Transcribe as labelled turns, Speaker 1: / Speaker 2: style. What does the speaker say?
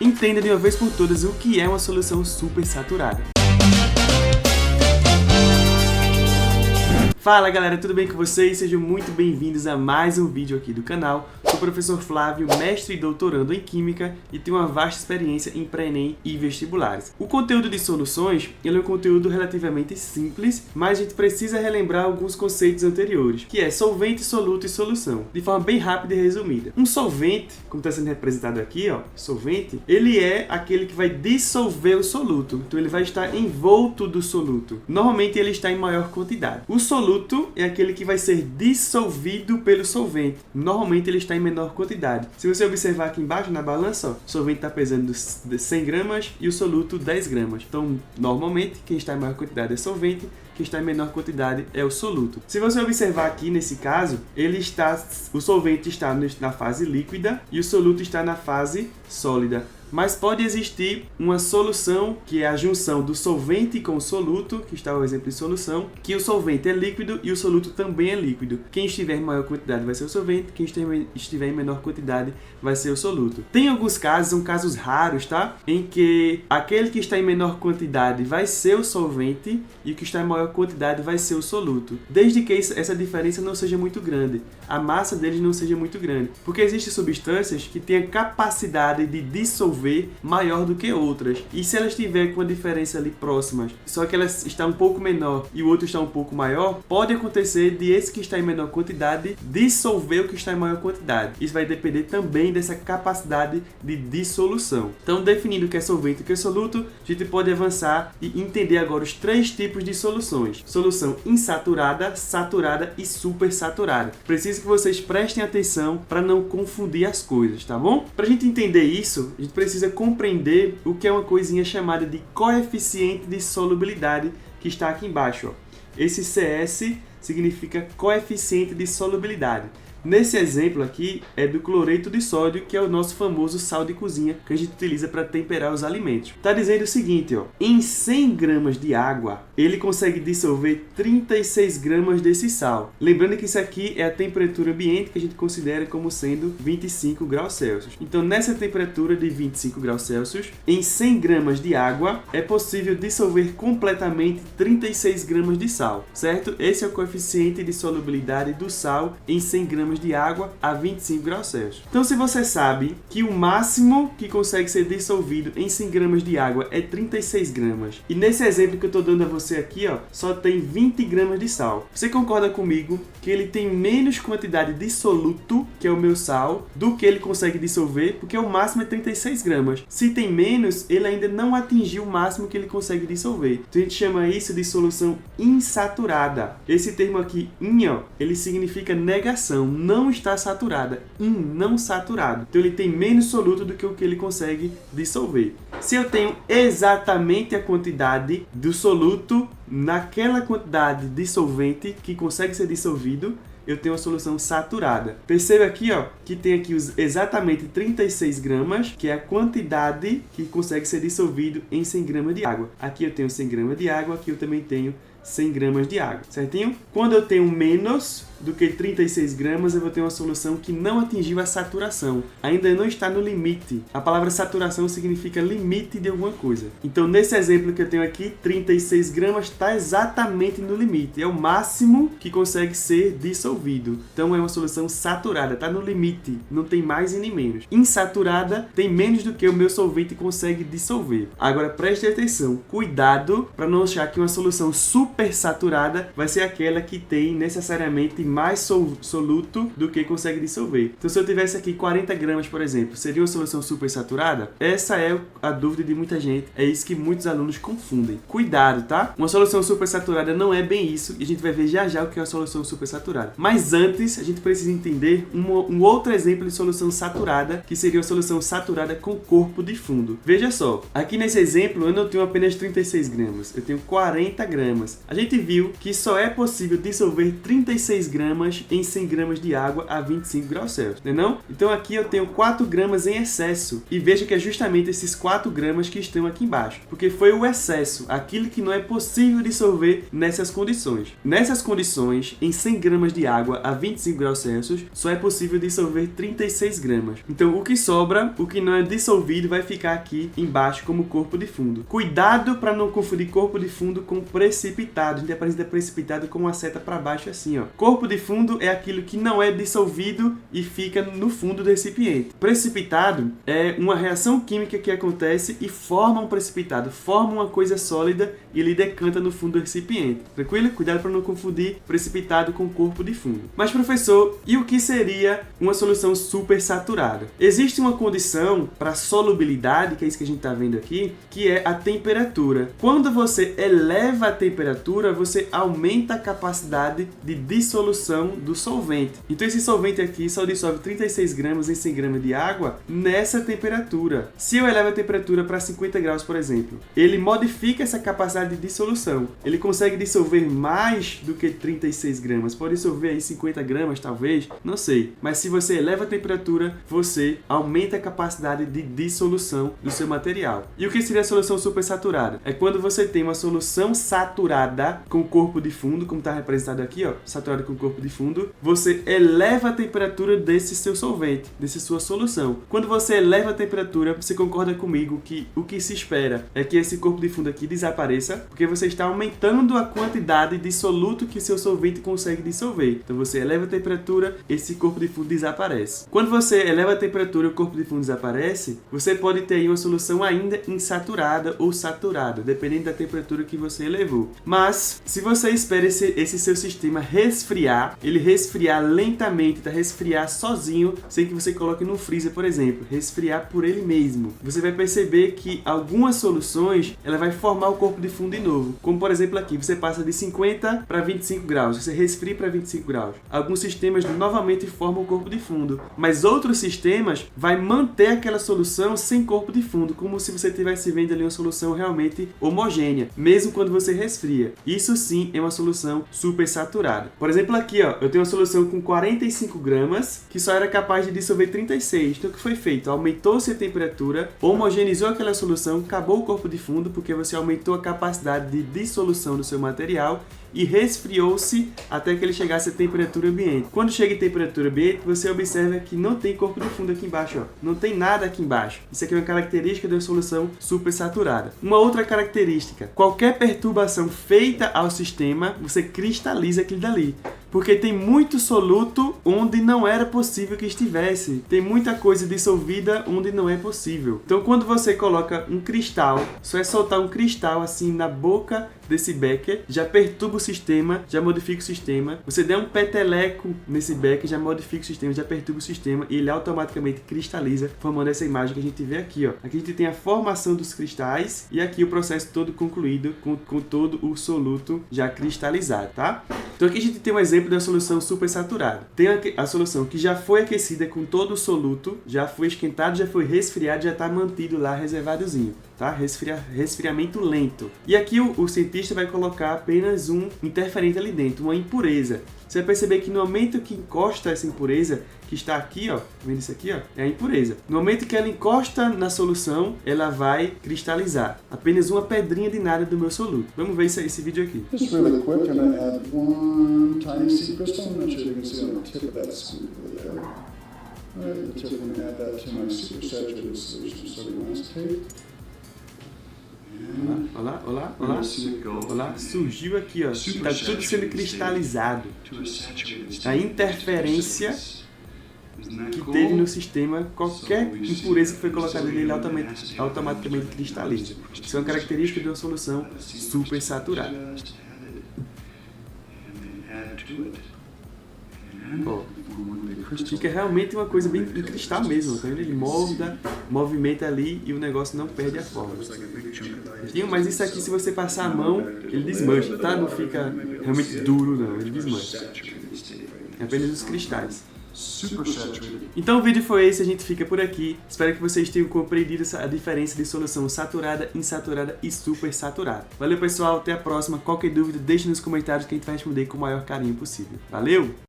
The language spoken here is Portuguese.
Speaker 1: entenda de uma vez por todas o que é uma solução supersaturada. Fala galera, tudo bem com vocês? Sejam muito bem-vindos a mais um vídeo aqui do canal. Sou o professor Flávio, mestre e doutorando em Química e tenho uma vasta experiência em pré-ENEM e vestibulares. O conteúdo de soluções ele é um conteúdo relativamente simples, mas a gente precisa relembrar alguns conceitos anteriores, que é solvente, soluto e solução, de forma bem rápida e resumida. Um solvente, como está sendo representado aqui, ó, solvente, ele é aquele que vai dissolver o soluto, então ele vai estar envolto do soluto. Normalmente ele está em maior quantidade. O soluto é aquele que vai ser dissolvido pelo solvente. Normalmente ele está em menor quantidade. Se você observar aqui embaixo na balança, ó, o solvente está pesando 100 gramas e o soluto 10 gramas. Então, normalmente, quem está em maior quantidade é solvente, quem está em menor quantidade é o soluto. Se você observar aqui nesse caso, o solvente está na fase líquida e o soluto está na fase sólida. Mas pode existir uma solução, que é a junção do solvente com o soluto, que está o exemplo de solução, que o solvente é líquido e o soluto também é líquido. Quem estiver em maior quantidade vai ser o solvente, quem estiver em menor quantidade vai ser o soluto. Tem alguns casos, são casos raros, tá? Em que aquele que está em menor quantidade vai ser o solvente e o que está em maior quantidade vai ser o soluto. Desde que essa diferença não seja muito grande, a massa deles não seja muito grande. Porque existem substâncias que têm a capacidade de dissolver maior do que outras. E se elas tiverem com a diferença ali próximas, só que elas estão um pouco menor e o outro está um pouco maior, pode acontecer de esse que está em menor quantidade dissolver o que está em maior quantidade. Isso vai depender também dessa capacidade de dissolução. Então, definindo o que é solvente e o que é soluto, a gente pode avançar e entender agora os três tipos de soluções: solução insaturada, saturada e supersaturada. Preciso que vocês prestem atenção para não confundir as coisas, tá bom? Para a gente entender isso, a gente precisa compreender o que é uma coisinha chamada de coeficiente de solubilidade, que está aqui embaixo, ó. Esse CS significa coeficiente de solubilidade. Nesse exemplo aqui é do cloreto de sódio, que é o nosso famoso sal de cozinha que a gente utiliza para temperar os alimentos. Está dizendo o seguinte, ó, em 100 gramas de água, ele consegue dissolver 36 gramas desse sal. Lembrando que isso aqui é a temperatura ambiente que a gente considera como sendo 25 graus Celsius. Então, nessa temperatura de 25 graus Celsius, em 100 gramas de água, é possível dissolver completamente 36 gramas de sal, certo? Esse é o coeficiente de solubilidade do sal em 100 gramas de água a 25 graus Celsius. Então, se você sabe que o máximo que consegue ser dissolvido em 100 gramas de água é 36 gramas, e nesse exemplo que eu estou dando a você aqui, ó, só tem 20 gramas de sal, você concorda comigo que ele tem menos quantidade de soluto, que é o meu sal, do que ele consegue dissolver, porque o máximo é 36 gramas. Se tem menos, ele ainda não atingiu o máximo que ele consegue dissolver. Então, a gente chama isso de solução insaturada. Esse termo aqui, in, ó, ele significa negação, não está saturada, não saturado. Então ele tem menos soluto do que o que ele consegue dissolver. Se eu tenho exatamente a quantidade do soluto naquela quantidade de solvente que consegue ser dissolvido, eu tenho uma solução saturada. Perceba aqui, ó, que tem aqui exatamente 36 gramas, que é a quantidade que consegue ser dissolvido em 100 gramas de água. Aqui eu tenho 100 gramas de água, aqui eu também tenho 100 gramas de água, certinho? Quando eu tenho menos do que 36 gramas, eu vou ter uma solução que não atingiu a saturação. Ainda não está no limite. A palavra saturação significa limite de alguma coisa. Então, nesse exemplo que eu tenho aqui, 36 gramas está exatamente no limite. É o máximo que consegue ser dissolvido. Então, é uma solução saturada, está no limite. Não tem mais e nem menos. Insaturada tem menos do que o meu solvente consegue dissolver. Agora, preste atenção. Cuidado para não achar que uma solução supersaturada vai ser aquela que tem necessariamente mais soluto do que consegue dissolver. Então, se eu tivesse aqui 40 gramas, por exemplo, seria uma solução supersaturada? Essa é a dúvida de muita gente. É isso que muitos alunos confundem. Cuidado, tá? Uma solução supersaturada não é bem isso e a gente vai ver já já o que é uma solução supersaturada. Mas antes, a gente precisa entender um outro exemplo de solução saturada, que seria uma solução saturada com corpo de fundo. Veja só, aqui nesse exemplo eu não tenho apenas 36 gramas, eu tenho 40 gramas. a gente viu que só é possível dissolver 36 gramas em 100 gramas de água a 25 graus Celsius, não é não? Então aqui eu tenho 4 gramas em excesso, e veja que é justamente esses 4 gramas que estão aqui embaixo, porque foi o excesso, aquilo que não é possível dissolver nessas condições. Nessas condições, em 100 gramas de água a 25 graus Celsius, só é possível dissolver 36 gramas. Então o que sobra, o que não é dissolvido, vai ficar aqui embaixo como corpo de fundo. Cuidado para não confundir corpo de fundo com precipitado. A gente apresenta precipitado com uma seta para baixo assim, ó. Corpo de fundo é aquilo que não é dissolvido e fica no fundo do recipiente. Precipitado é uma reação química que acontece e forma um precipitado, forma uma coisa sólida e ele decanta no fundo do recipiente. Tranquilo? Cuidado para não confundir precipitado com corpo de fundo. Mas professor, e o que seria uma solução supersaturada? Existe uma condição para solubilidade, que é isso que a gente está vendo aqui, que é a temperatura. Quando você eleva a temperatura, você aumenta a capacidade de dissolução do solvente. Então esse solvente aqui só dissolve 36 gramas em 100 gramas de água nessa temperatura. Se eu elevo a temperatura para 50 graus, por exemplo, ele modifica essa capacidade de dissolução. Ele consegue dissolver mais do que 36 gramas. Pode dissolver aí 50 gramas, talvez, não sei. Mas se você eleva a temperatura, você aumenta a capacidade de dissolução do seu material. E o que seria a solução supersaturada? É quando você tem uma solução saturada com corpo de fundo, como está representado aqui, ó, saturado com corpo de fundo, você eleva a temperatura desse seu solvente, dessa sua solução. Quando você eleva a temperatura, você concorda comigo que o que se espera é que esse corpo de fundo aqui desapareça, porque você está aumentando a quantidade de soluto que seu solvente consegue dissolver. Então você eleva a temperatura, esse corpo de fundo desaparece. Quando você eleva a temperatura e o corpo de fundo desaparece, você pode ter aí uma solução ainda insaturada ou saturada, dependendo da temperatura que você elevou. Mas, se você espera esse seu sistema resfriar, ele resfriar lentamente, resfriar sozinho, sem que você coloque no freezer, por exemplo, resfriar por ele mesmo, você vai perceber que algumas soluções, ela vai formar o corpo de fundo de novo. Como, por exemplo, aqui, você passa de 50 para 25 graus, você resfria para 25 graus. Alguns sistemas novamente formam o corpo de fundo, mas outros sistemas vai manter aquela solução sem corpo de fundo, como se você estivesse vendo ali uma solução realmente homogênea, mesmo quando você resfria. Isso sim é uma solução supersaturada. Por exemplo, aqui, ó, eu tenho uma solução com 45 gramas, que só era capaz de dissolver 36. Então o que foi feito? Aumentou-se a temperatura, homogeneizou aquela solução, acabou o corpo de fundo, porque você aumentou a capacidade de dissolução do seu material e resfriou-se até que ele chegasse a temperatura ambiente. Quando chega em temperatura ambiente, você observa que não tem corpo de fundo aqui embaixo, ó. Não tem nada aqui embaixo. Isso aqui é uma característica da solução supersaturada. Uma outra característica: qualquer perturbação feita ao sistema, você cristaliza aquilo dali. Porque tem muito soluto onde não era possível que estivesse. Tem muita coisa dissolvida onde não é possível. Então, quando você coloca um cristal, só é soltar um cristal assim na boca desse becker, já perturba o sistema, já modifica o sistema. Você der um peteleco nesse becker, já modifica o sistema, já perturba o sistema e ele automaticamente cristaliza, formando essa imagem que a gente vê aqui, ó. Aqui a gente tem a formação dos cristais e aqui o processo todo concluído com todo o soluto já cristalizado, tá? Então aqui a gente tem um exemplo da solução supersaturada. Tem a solução que já foi aquecida com todo o soluto, já foi esquentado, já foi resfriado, já está mantido lá reservadozinho, tá? Resfriamento lento. E aqui o cientista vai colocar apenas um interferente ali dentro, uma impureza. Você vai perceber que no momento que encosta essa impureza, que está aqui, ó, vendo isso aqui, ó, é a impureza. No momento que ela encosta na solução, ela vai cristalizar. Apenas uma pedrinha de nada do meu soluto. Vamos ver esse vídeo aqui.
Speaker 2: Just really quick, I'm going to add one tiny sea crystal. I'm not sure you can see on the tip of that scoop over there. All right, the tip, I'm going to add that to my super saturated solution sodium acetate.
Speaker 1: Olá, surgiu aqui, ó, está tudo sendo cristalizado. A interferência que teve no sistema, qualquer impureza que foi colocada nele automaticamente cristaliza. Isso é uma característica de uma solução supersaturada. Ó, fica realmente uma coisa bem em cristal mesmo, tá vendo? Ele movimenta ali e o negócio não perde a forma. Mas isso aqui, se você passar a mão, ele desmancha, tá? Não fica realmente duro, não, ele desmancha. É apenas os cristais.
Speaker 2: supersaturated.
Speaker 1: Então o vídeo foi esse, a gente fica por aqui. Espero que vocês tenham compreendido a diferença de solução saturada, insaturada e super saturada. Valeu, pessoal, até a próxima. Qualquer dúvida, deixe nos comentários que a gente vai responder com o maior carinho possível. Valeu!